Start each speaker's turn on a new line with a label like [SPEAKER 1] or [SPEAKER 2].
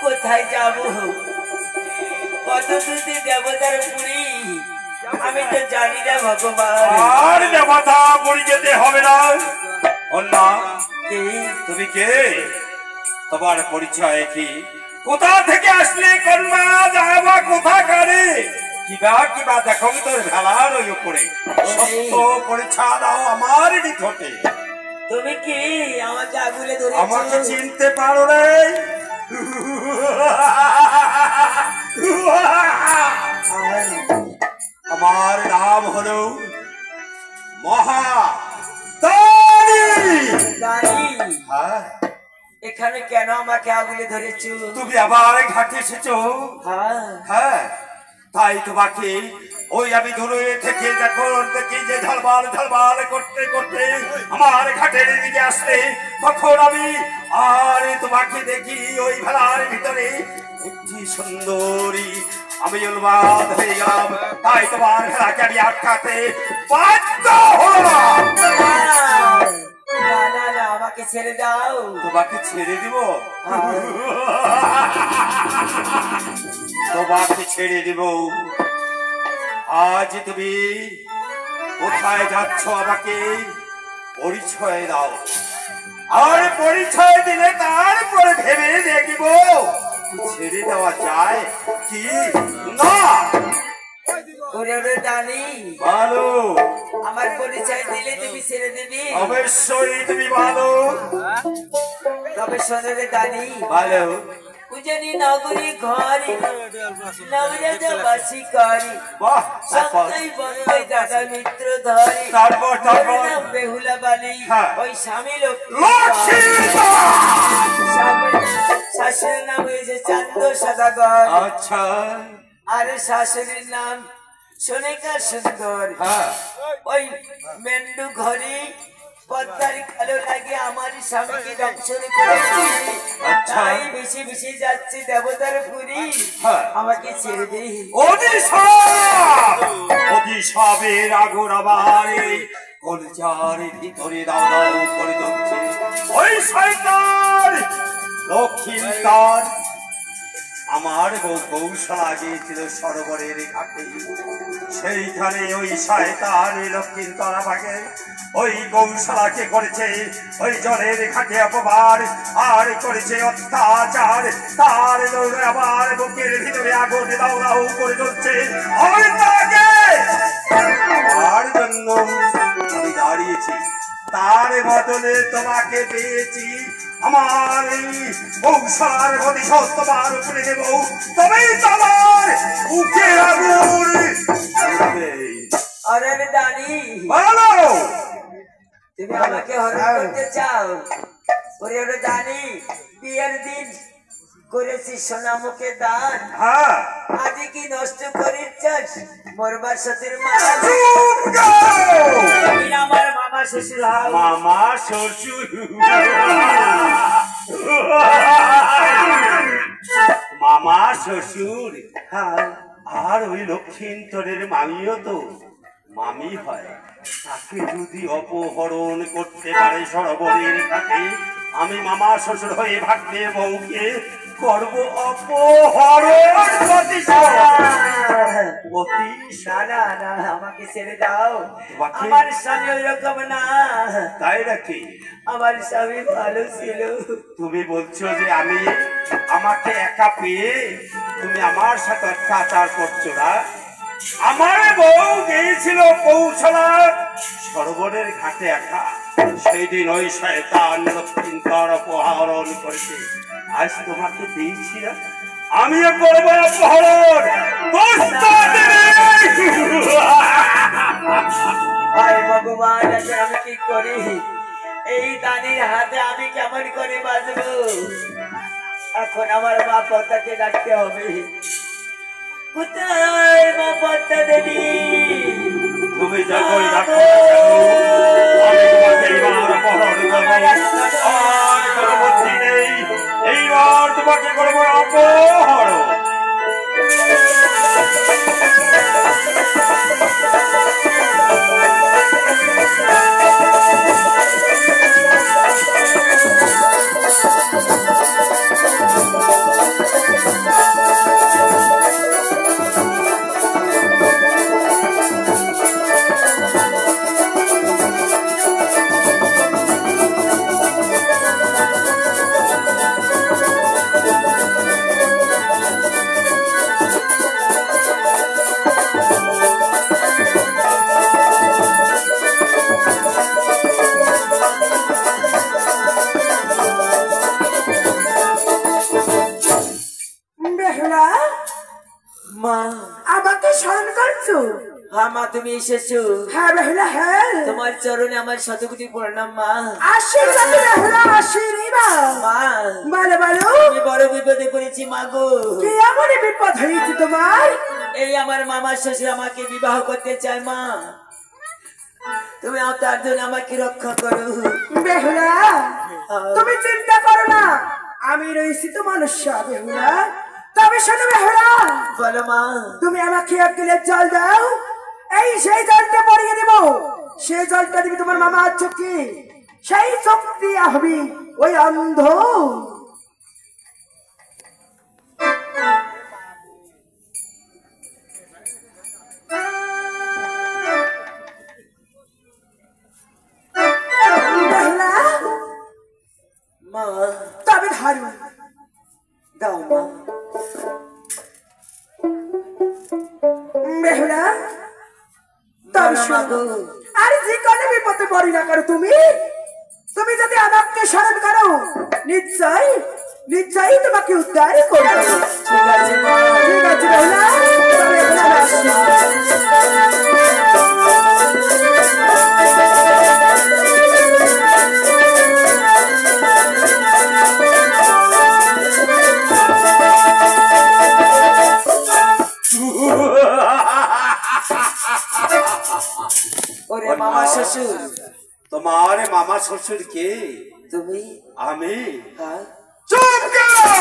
[SPEAKER 1] কোথায় যাব? কত দূরে দেবতার পুরী আমি তো জানি না ভগবান।
[SPEAKER 2] আর দেবতা পুরী যেতে হবে না। অন্না
[SPEAKER 1] কে?
[SPEAKER 2] তুমি কে? তোমার পরিচয় কি? কোথা থেকে আসলে? কন্যা যাবা কোথাকারে? কিবা দেখো তোর ভেলার ওই উপরে সত্য পরিচয় দাও আমার নিকটে।
[SPEAKER 1] তুমি কি আমাকে আগুলে ধরেছো?
[SPEAKER 2] আমাকে চিনতে পারো রে? আমার নাম হলো মহা
[SPEAKER 1] হ্যাঁ। এখানে কেন আমাকে আগুলে ধরেছো?
[SPEAKER 2] তুমি আবার ঘাটে এসেছো?
[SPEAKER 1] হ্যাঁ
[SPEAKER 2] হ্যাঁ, তাই তোমাকে ওই আমি দূরে থেকে যখন দেখি যে ঝলবাল ঝলবাল করতে করতে আমার ঘাটের দিকে আসলে তখন আমি আর তোমাকে দেখি ওই ভেলার ভিতরে একটি সুন্দরী। আমি উন্মাদ হয়ে গেলাম, তাই তোমার ভেলাকে আমি আটকাতে বাধ্য হলাম।
[SPEAKER 1] আমাকে ছেড়ে দাও।
[SPEAKER 2] তোমাকে ছেড়ে দিব? তোমাকে ছেড়ে দিব? আজ তুমি কোথায় যাচ্ছ আমাকে পরিচয় দাও, আর পরিচয় দিলে তারপরে ভেবে দেখব ছেড়ে দেওয়া যায় কি না। ভালো,
[SPEAKER 1] আমার পরিচয় দিলে তুমি ছেড়ে দেবে?
[SPEAKER 2] অবশ্যই তুমি ভালো।
[SPEAKER 1] তবে শোনো দানি,
[SPEAKER 2] ভালো
[SPEAKER 1] উজানি নগরী ঘরে নবরাজবাসী করি সত্যই বন্ধে দাদা মিত্র ধরে
[SPEAKER 2] তারপর
[SPEAKER 1] বেহুলা বালি ওই স্বামী শাশুড়ির নাম হয়েছে চান্দ সদাগর।
[SPEAKER 2] আচ্ছা,
[SPEAKER 1] আর শাশুড়ির নাম সোনিকা সুন্দর। ওই মেন্ডু ঘরে পদ্মার কালো লাগে আমার স্বামীকে দংশন করেছি, তাই বেশি বেশি যাচ্ছে দেবতার পুরী, আমাকে ছেড়ে দে।
[SPEAKER 2] অভিশাপের আগুন আমার কলজার ভিতরে দাও দাও করে জ্বলছে। ওই শয়তান লক্ষ্মীর আমার গৌশালা গিয়েছিল সরোবরের ঘাটে, সেইখানে ওই শয়তান লক্ষ্মীর আমাকে ওই গৌশালাকে করেছে ওই জলের ঘাটে অপমান, আর করেছে অত্যাচার। তার আমার বুকের ভিতরে আগুন দাও দাও করে জ্বলছে। আমার জন্য আমি দাঁড়িয়েছি, তার বদলে তোমাকে পেয়েছি। আমার এই বংশার প্রতিশোধ তোমার উপরে দেব, তবেই তোমার বুকে আগুন।
[SPEAKER 1] আরে দানি,
[SPEAKER 2] বলো
[SPEAKER 1] তুমি আমাকে হত্যা করতে চাও? ওরে ওরে দানি, বিয়ের দিন করেছি সোনামুখে দান, আজ কি নষ্ট করিস মরবার সতীর মালা? আমার মামা শ্বশুর।
[SPEAKER 2] মামা শ্বশুর? মামা শ্বশুর? আর ওই লক্ষ্মীন্তরের মামিও তো মামি হয়। তাকে যদি অপহরণ করতে পারে সরোবরের ঘাটে, আমি মামা শ্বশুর হয়ে ভাগ্নে বউকে করব অপহরণ।
[SPEAKER 1] আমাকে ছেড়ে দাও, আমার স্বামী ওই রকম না।
[SPEAKER 2] তাই নাকি?
[SPEAKER 1] আমার স্বামী ভালো ছিল।
[SPEAKER 2] তুমি বলছো যে আমি আমাকে একা পেয়ে তুমি আমার সাথে অত্যাচার করছো না? আমার বউ গিয়েছিল কৌশলা সরোবরের ঘাটে একা, সেই দিন ওই শয়তান লক্ষ্মীর অপহরণ করেছে। আজ তোমাকে দিয়েছি না, আমিও করবো অপহরণ।
[SPEAKER 1] ভগবান, আমি কি করি? এই দানির হাতে আমি কেমন করে বাঁচবো? এখন আমার মা পদ্মাকে ডাকতে হবে। কোথায় মা পদ্মা দেবী?
[SPEAKER 2] তুমি যখন ডাকো আমি তোমাকে এইবার অপহরণ করবো। আর পরবর্তী নেই, এইবার তোমাকে করবো অপহরণ।
[SPEAKER 1] মা
[SPEAKER 3] আমাকে স্মরণ করছো?
[SPEAKER 1] হ্যাঁ মা, তুমি এসেছো।
[SPEAKER 3] হ্যাঁ বেহুলা, হ্যাঁ।
[SPEAKER 1] তোমার চরণে আমার শতকোটি প্রণাম মা।
[SPEAKER 3] আশীর্বাদ বেহুলা, আশীর্বাদ।
[SPEAKER 1] মা
[SPEAKER 3] বলো বলো,
[SPEAKER 1] আমি বড় বিপদে পড়েছি মা গো।
[SPEAKER 3] কি এমন বিপদ হয়েছে তোমার?
[SPEAKER 1] এই আমার মামা শ্বশুর আমাকে বিবাহ করতে চায় মা, তুমি তার জন্য আমাকে রক্ষা করো।
[SPEAKER 3] বেহুলা তুমি চিন্তা করো না, আমি রয়েছি তো মানুষ বেহুলা। তবে শোনো বেহুলা,
[SPEAKER 1] বলো মা।
[SPEAKER 3] তুমি আমাকে এক গিলাস জল দাও, এই সেই জলটা পরিয়ে দেব। সেই জলটা দিবি তোমার মামা চোখে, সেই চোখ দিয়া হবি ওই অন্ধ। বেহুলা
[SPEAKER 1] মা
[SPEAKER 3] তবে ধরো,
[SPEAKER 1] দাও মা।
[SPEAKER 3] বেহুলা তবে
[SPEAKER 1] বলো মা
[SPEAKER 3] শোনো,
[SPEAKER 1] গো।
[SPEAKER 3] আর যে কোনো বিপদে পড়ি না করো তুমি, তুমি যদি আমাকে স্মরণ করো, নিশ্চয় নিশ্চয়ই তোমাকে উদ্ধার করবো।
[SPEAKER 1] ঠিক আছে মা।
[SPEAKER 3] ঠিক আছে বেহুলা, তবে এখন আমি আসি।
[SPEAKER 1] ওরে মামা শ্বশুর,
[SPEAKER 2] তোমার মামা শ্বশুর কে?
[SPEAKER 1] তুমি?
[SPEAKER 2] আমি?
[SPEAKER 1] হ্যাঁ।
[SPEAKER 2] চুপ করো!